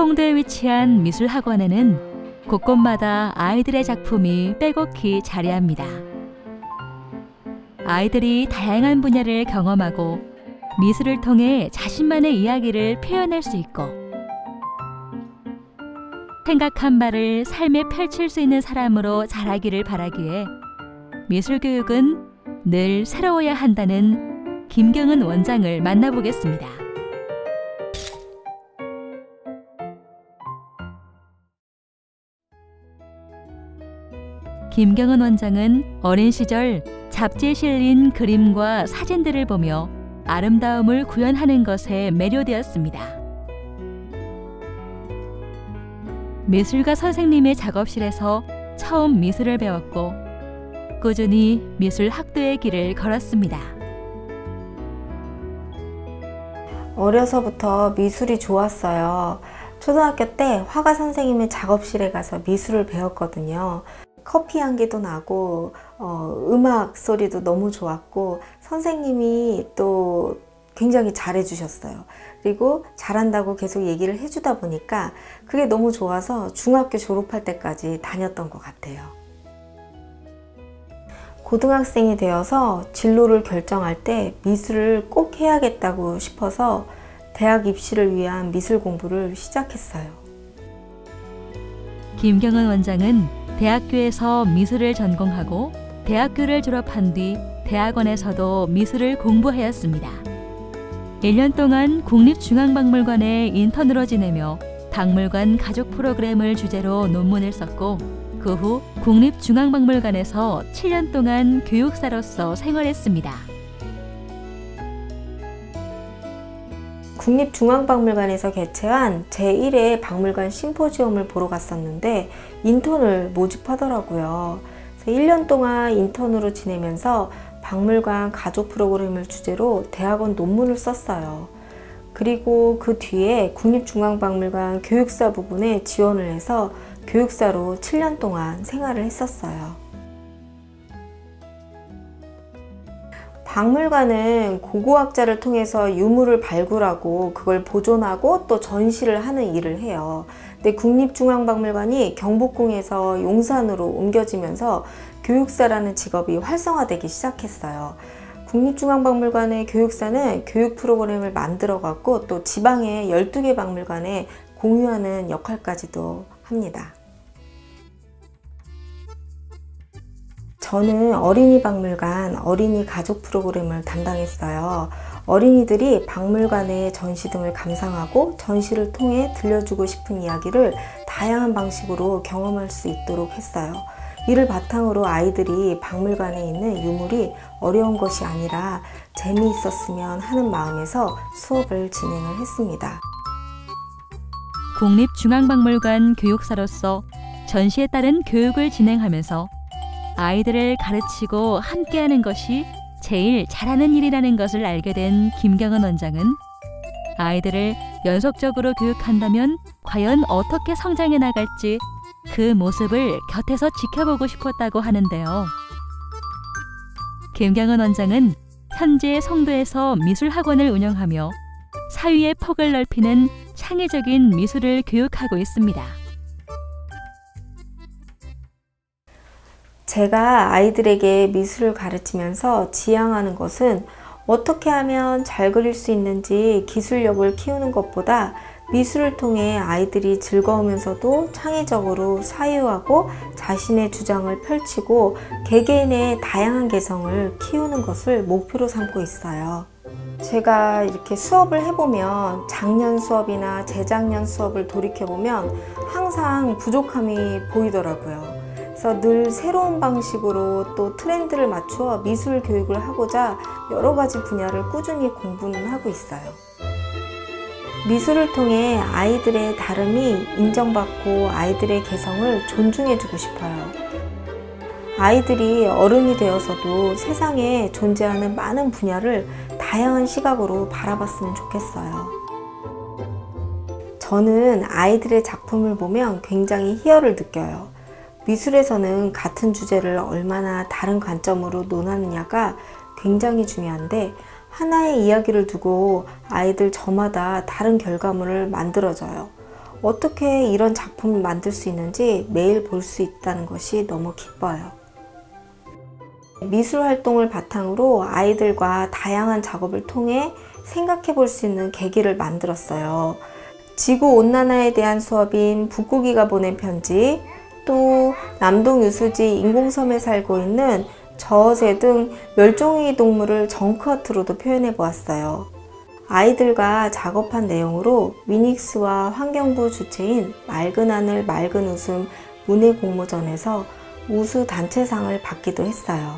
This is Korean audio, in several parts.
송도에 위치한 미술학원에는 곳곳마다 아이들의 작품이 빼곡히 자리합니다. 아이들이 다양한 분야를 경험하고 미술을 통해 자신만의 이야기를 표현할 수 있고 생각한 바를 삶에 펼칠 수 있는 사람으로 자라기를 바라기에 미술교육은 늘 새로워야 한다는 김경은 원장을 만나보겠습니다. 김경은 원장은 어린 시절 잡지에 실린 그림과 사진들을 보며 아름다움을 구현하는 것에 매료되었습니다. 미술가 선생님의 작업실에서 처음 미술을 배웠고 꾸준히 미술 학도의 길을 걸었습니다. 어려서부터 미술이 좋았어요. 초등학교 때 화가 선생님의 작업실에 가서 미술을 배웠거든요. 커피 향기도 나고 음악 소리도 너무 좋았고 선생님이 또 굉장히 잘해 주셨어요. 그리고 잘한다고 계속 얘기를 해주다 보니까 그게 너무 좋아서 중학교 졸업할 때까지 다녔던 것 같아요. 고등학생이 되어서 진로를 결정할 때 미술을 꼭 해야겠다고 싶어서 대학 입시를 위한 미술 공부를 시작했어요. 김경은 원장은 대학교에서 미술을 전공하고 대학교를 졸업한 뒤 대학원에서도 미술을 공부하였습니다. 1년 동안 국립중앙박물관에 인턴으로 지내며 박물관 가족 프로그램을 주제로 논문을 썼고 그 후 국립중앙박물관에서 7년 동안 교육사로서 생활했습니다. 국립중앙박물관에서 개최한 제1회 박물관 심포지엄을 보러 갔었는데 인턴을 모집하더라고요. 그래서 1년 동안 인턴으로 지내면서 박물관 가족 프로그램을 주제로 대학원 논문을 썼어요. 그리고 그 뒤에 국립중앙박물관 교육사 부분에 지원을 해서 교육사로 7년 동안 생활을 했었어요. 박물관은 고고학자를 통해서 유물을 발굴하고 그걸 보존하고 또 전시를 하는 일을 해요. 근데 국립중앙박물관이 경복궁에서 용산으로 옮겨지면서 교육사라는 직업이 활성화되기 시작했어요. 국립중앙박물관의 교육사는 교육 프로그램을 만들어갖고 또 지방의 12개 박물관에 공유하는 역할까지도 합니다. 저는 어린이 박물관 어린이 가족 프로그램을 담당했어요. 어린이들이 박물관의 전시 등을 감상하고 전시를 통해 들려주고 싶은 이야기를 다양한 방식으로 경험할 수 있도록 했어요. 이를 바탕으로 아이들이 박물관에 있는 유물이 어려운 것이 아니라 재미있었으면 하는 마음에서 수업을 진행을 했습니다. 국립중앙박물관 교육사로서 전시에 따른 교육을 진행하면서 아이들을 가르치고 함께하는 것이 제일 잘하는 일이라는 것을 알게 된 김경은 원장은 아이들을 연속적으로 교육한다면 과연 어떻게 성장해 나갈지 그 모습을 곁에서 지켜보고 싶었다고 하는데요. 김경은 원장은 현재 송도에서 미술학원을 운영하며 사유의 폭을 넓히는 창의적인 미술을 교육하고 있습니다. 제가 아이들에게 미술을 가르치면서 지향하는 것은 어떻게 하면 잘 그릴 수 있는지 기술력을 키우는 것보다 미술을 통해 아이들이 즐거우면서도 창의적으로 사유하고 자신의 주장을 펼치고 개개인의 다양한 개성을 키우는 것을 목표로 삼고 있어요. 제가 이렇게 수업을 해보면 작년 수업이나 재작년 수업을 돌이켜보면 항상 부족함이 보이더라고요. 그래서 늘 새로운 방식으로 또 트렌드를 맞추어 미술 교육을 하고자 여러 가지 분야를 꾸준히 공부는 하고 있어요. 미술을 통해 아이들의 다름이 인정받고 아이들의 개성을 존중해주고 싶어요. 아이들이 어른이 되어서도 세상에 존재하는 많은 분야를 다양한 시각으로 바라봤으면 좋겠어요. 저는 아이들의 작품을 보면 굉장히 희열을 느껴요. 미술에서는 같은 주제를 얼마나 다른 관점으로 논하느냐가 굉장히 중요한데 하나의 이야기를 두고 아이들 저마다 다른 결과물을 만들어줘요. 어떻게 이런 작품을 만들 수 있는지 매일 볼 수 있다는 것이 너무 기뻐요. 미술 활동을 바탕으로 아이들과 다양한 작업을 통해 생각해 볼 수 있는 계기를 만들었어요. 지구온난화에 대한 수업인 북고기가 보낸 편지, 또 남동 유수지 인공섬에 살고 있는 저어새 등 멸종위기 동물을 정크아트로도 표현해 보았어요. 아이들과 작업한 내용으로 위닉스와 환경부 주최인 맑은 하늘 맑은 웃음 문예 공모전에서 우수 단체상을 받기도 했어요.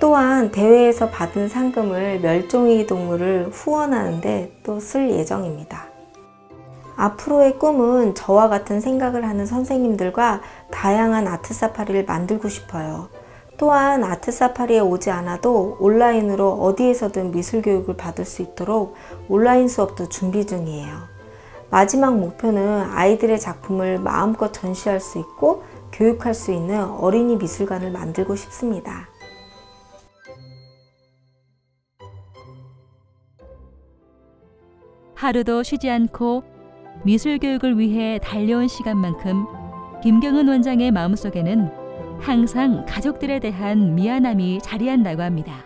또한 대회에서 받은 상금을 멸종위기 동물을 후원하는 데 또 쓸 예정입니다. 앞으로의 꿈은 저와 같은 생각을 하는 선생님들과 다양한 아트 사파리를 만들고 싶어요. 또한 아트 사파리에 오지 않아도 온라인으로 어디에서든 미술 교육을 받을 수 있도록 온라인 수업도 준비 중이에요. 마지막 목표는 아이들의 작품을 마음껏 전시할 수 있고 교육할 수 있는 어린이 미술관을 만들고 싶습니다. 하루도 쉬지 않고 미술 교육을 위해 달려온 시간만큼 김경은 원장의 마음속에는 항상 가족들에 대한 미안함이 자리한다고 합니다.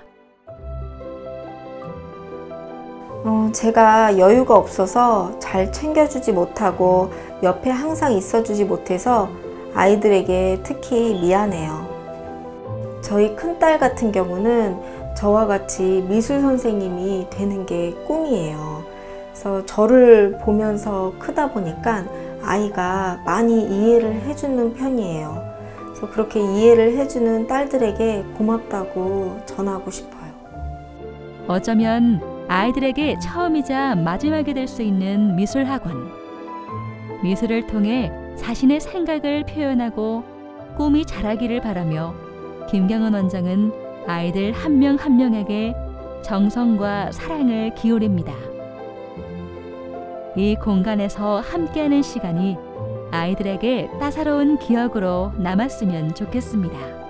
제가 여유가 없어서 잘 챙겨주지 못하고 옆에 항상 있어주지 못해서 아이들에게 특히 미안해요. 저희 큰딸 같은 경우는 저와 같이 미술 선생님이 되는 게 꿈이에요. 그래서 저를 보면서 크다 보니까 아이가 많이 이해를 해주는 편이에요. 그래서 그렇게 이해를 해주는 딸들에게 고맙다고 전하고 싶어요. 어쩌면 아이들에게 처음이자 마지막이 될 수 있는 미술학원. 미술을 통해 자신의 생각을 표현하고 꿈이 자라기를 바라며 김경은 원장은 아이들 한 명 한 명에게 정성과 사랑을 기울입니다. 이 공간에서 함께하는 시간이 아이들에게 따사로운 기억으로 남았으면 좋겠습니다.